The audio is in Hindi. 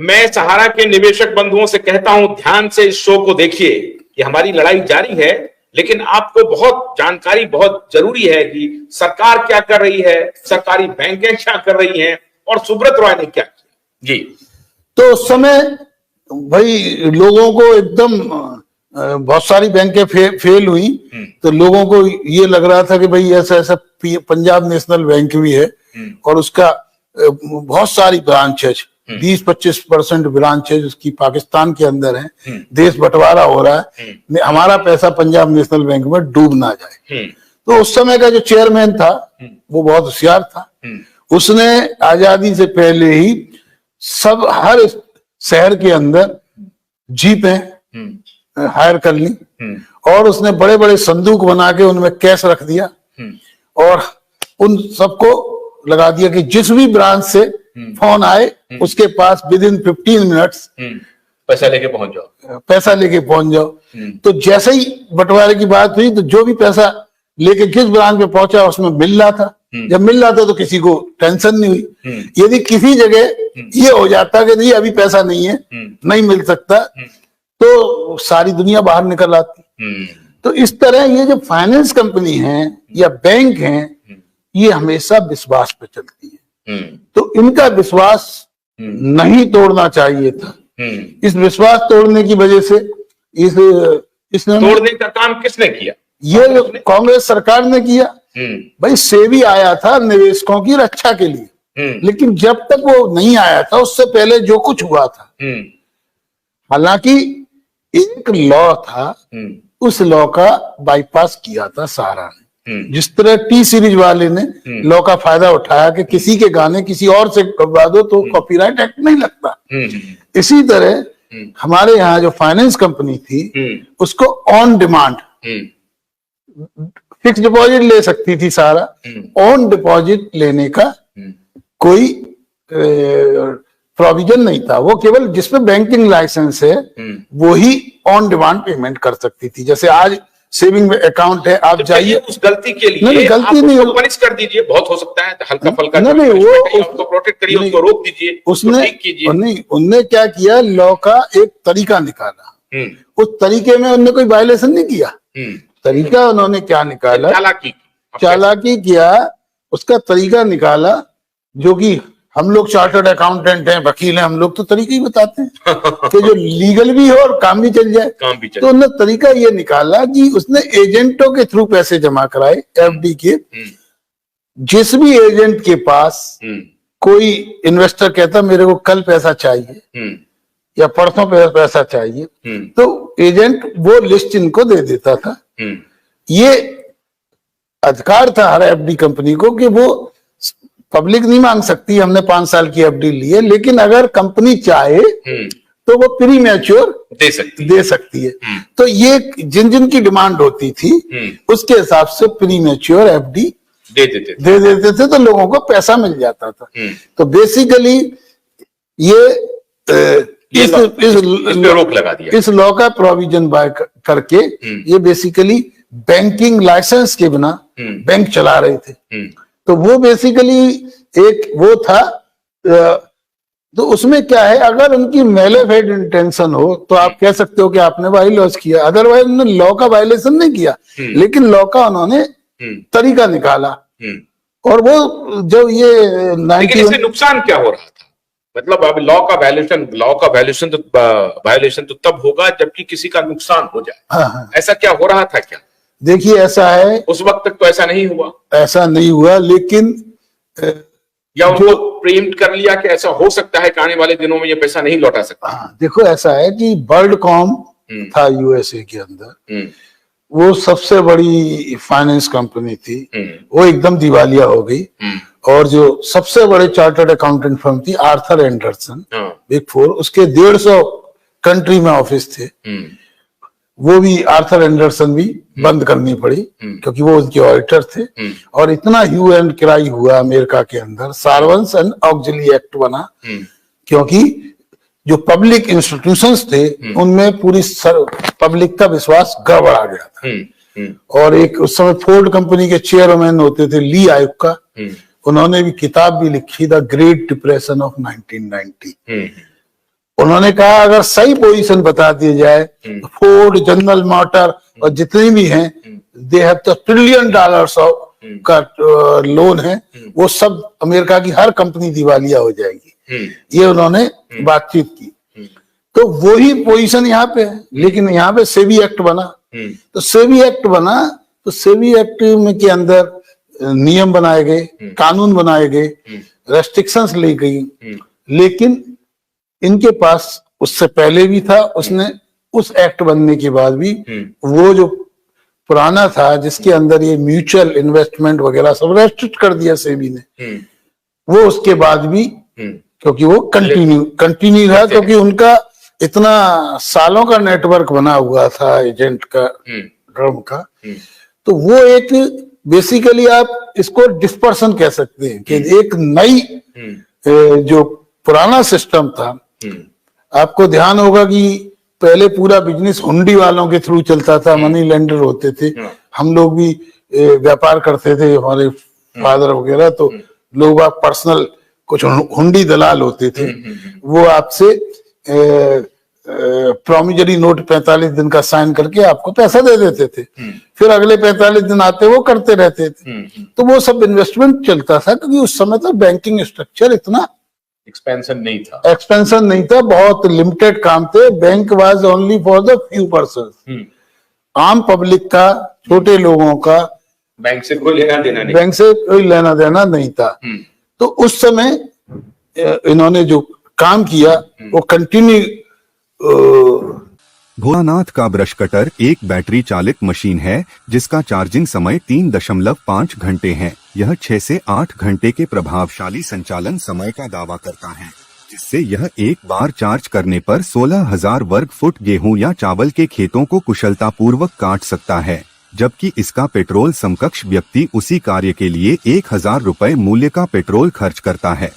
मैं सहारा के निवेशक बंधुओं से कहता हूं, ध्यान से इस शो को देखिए कि हमारी लड़ाई जारी है, लेकिन आपको बहुत जानकारी बहुत जरूरी है कि सरकार क्या कर रही है, सरकारी बैंकें क्या कर रही हैं और सुब्रत रॉय ने क्या किया। जी, तो उस समय भाई लोगों को एकदम बहुत सारी बैंकें फेल हुई, तो लोगों को ये लग रहा था कि भाई ऐसा ऐसा पंजाब नेशनल बैंक भी है और उसका बहुत सारी ब्रांच है, 20-25% ब्रांच है उसकी पाकिस्तान के अंदर है, देश बंटवारा हो रहा है, हमारा पैसा पंजाब नेशनल बैंक में डूब ना जाए। तो उस समय का जो चेयरमैन था वो बहुत होशियार था, उसने आजादी से पहले ही सब हर शहर के अंदर जीपें हायर कर ली और उसने बड़े बड़े संदूक बना के उनमें कैश रख दिया और उन सबको लगा दिया कि जिस भी ब्रांच से फोन आए उसके पास विद इन 15 मिनट्स पैसा लेके पहुंच जाओ। तो जैसे ही बंटवारे की बात हुई तो जो भी पैसा लेके किस ब्रांच में पहुंचा उसमें मिल रहा था, जब मिल रहा था तो किसी को टेंशन नहीं हुई। यदि किसी जगह ये हो जाता कि नहीं अभी पैसा नहीं है, नहीं मिल सकता, तो सारी दुनिया बाहर निकल आती। तो इस तरह ये जो फाइनेंस कंपनी है या बैंक है, ये हमेशा विश्वास पे चलती है, तो इनका विश्वास नहीं तोड़ना चाहिए था। इस विश्वास तोड़ने की वजह से इसने तोड़ने का काम किसने किया? ये कांग्रेस सरकार ने किया। भाई सेबी आया था निवेशकों की रक्षा के लिए, लेकिन जब तक वो नहीं आया था उससे पहले जो कुछ हुआ था, हालांकि एक लॉ था, उस लॉ का बाईपास किया था सहारा ने। जिस तरह टी सीरीज वाले ने लॉ का फायदा उठाया कि किसी के गाने किसी और से गवा दो तो कॉपीराइट एक्ट नहीं लगता, इसी तरह हमारे यहाँ जो फाइनेंस कंपनी थी उसको ऑन डिमांड फिक्स डिपॉजिट ले सकती थी सहारा, ऑन डिपॉजिट लेने का कोई प्रोविजन नहीं था। वो केवल जिसमें बैंकिंग लाइसेंस है वो ही ऑन डिमांड पेमेंट कर सकती थी। जैसे आज सेविंग अकाउंट है, आप जाइए, उस गलती के लिए नहीं, गलती नहीं, उसको पनिश कर दीजिए, बहुत हो सकता है हल्का फल्का, नहीं वो उसको प्रोटेक्ट करिए, उसको रोक दीजिए, उसने नहीं, उनने क्या किया, लॉ का एक तरीका निकाला, उस तरीके में उन्होंने कोई वायलेशन नहीं किया। तरीका उन्होंने क्या निकाला, चालाकी किया, उसका तरीका निकाला, जो कि हम लोग चार्टर्ड अकाउंटेंट हैं, वकील हैं, हम लोग तो तरीके ही बताते हैं कि जो लीगल भी हो और काम भी चल जाए। तो उन्होंने तरीका ये निकाला कि उसने एजेंटों के थ्रू पैसे जमा कराए एफडी के। जिस भी एजेंट के पास कोई इन्वेस्टर कहता मेरे को कल पैसा चाहिए या परसों पैसा चाहिए, तो एजेंट वो लिस्ट इनको दे देता था। ये अधिकार था हर एफडी कंपनी को कि वो पब्लिक नहीं मांग सकती, हमने 5 साल की एफडी ली है, लेकिन अगर कंपनी चाहे तो वो प्री मैच्योर दे सकती है। तो ये जिन जिन की डिमांड होती थी उसके हिसाब से प्री मैच्योर एफडी दे देते थे, तो लोगों को पैसा मिल जाता था। तो बेसिकली ये इस रोक लगा दिया, इस लॉ का प्रोविजन बाय करके ये बेसिकली बैंकिंग लाइसेंस के बिना बैंक चला रहे थे। तो वो बेसिकली एक वो था। तो उसमें क्या है, अगर उनकी मैलेफेड इंटेंशन हो तो आप कह सकते हो कि आपने वाई लॉस किया, अदरवाइज उन्होंने लॉ का वायलेशन नहीं किया, लेकिन लॉ का उन्होंने तरीका निकाला। और वो जब ये लेकिन इससे नुकसान क्या हो रहा था? मतलब अब लॉ का वायलेशन तो तब होगा जबकि किसी का नुकसान हो जाए। हाँ। ऐसा क्या हो रहा था क्या? देखिए ऐसा है, उस वक्त तक तो ऐसा नहीं हुआ, लेकिन या उनको प्रीएम्प्ट कर लिया कि ऐसा हो सकता है कि आने वाले दिनों में ये पैसा नहीं लौटा सकता। देखो ऐसा है कि वर्ल्डकॉम था यूएसए के अंदर, वो सबसे बड़ी फाइनेंस कंपनी थी, वो एकदम दिवालिया हो गई। और जो सबसे बड़े चार्टर्ड अकाउंटेंट फर्म थी आर्थर एंडरसन, बिग 4, उसके 150 कंट्री में ऑफिस थे, वो भी आर्थर एंडरसन भी बंद करनी पड़ी क्योंकि वो उनके ऑडिटर थे। और इतना ह्यू एंड क्राई हुआ अमेरिका के अंदर, सार्वंस एंड ऑक्सिलरी एक्ट बना, क्योंकि जो पब्लिक इंस्टीट्यूशंस थे उनमें पूरी पब्लिक का विश्वास गड़बड़ा गया था। और एक उस समय फोर्ड कंपनी के चेयरमैन होते थे ली आयुक्का, उन्होंने भी किताब भी लिखी, द ग्रेट डिप्रेशन ऑफ 1990। उन्होंने कहा अगर सही पोजीशन बता दी जाए, फोर्ड, जनरल मोटर और जितनी भी हैं, दे हैव $1 ट्रिलियन का लोन है, वो सब अमेरिका की हर कंपनी दिवालिया हो जाएगी। ये उन्होंने बातचीत की। तो वही पोजीशन यहाँ पे है, लेकिन यहाँ पे सेबी एक्ट बना। तो सेबी एक्ट बना, तो सेबी एक्ट में के अंदर नियम बनाए गए, कानून बनाए गए, रेस्ट्रिक्शंस ली गई, लेकिन इनके पास उससे पहले भी था, उसने उस एक्ट बनने के बाद भी वो जो पुराना था जिसके अंदर ये म्यूचुअल इन्वेस्टमेंट वगैरह सब रेस्ट्रिक्ट कर दिया सेबी ने, वो उसके बाद भी, क्योंकि वो कंटिन्यू रहा, क्योंकि उनका इतना सालों का नेटवर्क बना हुआ था एजेंट का, ड्रम का। तो वो एक बेसिकली आप इसको डिस्पर्सन कह सकते हैं कि एक नई जो पुराना सिस्टम था, आपको ध्यान होगा कि पहले पूरा बिजनेस हुंडी वालों के थ्रू चलता था, मनी लेंडर होते थे, हम लोग भी व्यापार करते थे, हमारे फादर वगैरह, तो लोग आप पर्सनल कुछ हुंडी दलाल होते थे, वो आपसे प्रोमिजरी नोट 45 दिन का साइन करके आपको पैसा दे देते थे, फिर अगले 45 दिन आते वो करते रहते थे। तो वो सब इन्वेस्टमेंट चलता था, क्योंकि उस समय तो बैंकिंग स्ट्रक्चर इतना एक्सपेंशन नहीं था, बहुत लिमिटेड काम थे। Bank was only for the few person, आम पब्लिक का, छोटे लोगों का बैंक से कोई लेना देना नहीं था। तो उस समय इन्होंने जो काम किया वो कंटिन्यू। भोलानाथ का ब्रश कटर एक बैटरी चालित मशीन है जिसका चार्जिंग समय 3.5 घंटे है। यह 6 से 8 घंटे के प्रभावशाली संचालन समय का दावा करता है, जिससे यह एक बार चार्ज करने पर 16,000 वर्ग फुट गेहूं या चावल के खेतों को कुशलतापूर्वक काट सकता है, जबकि इसका पेट्रोल समकक्ष व्यक्ति उसी कार्य के लिए 1,000 रुपए मूल्य का पेट्रोल खर्च करता है।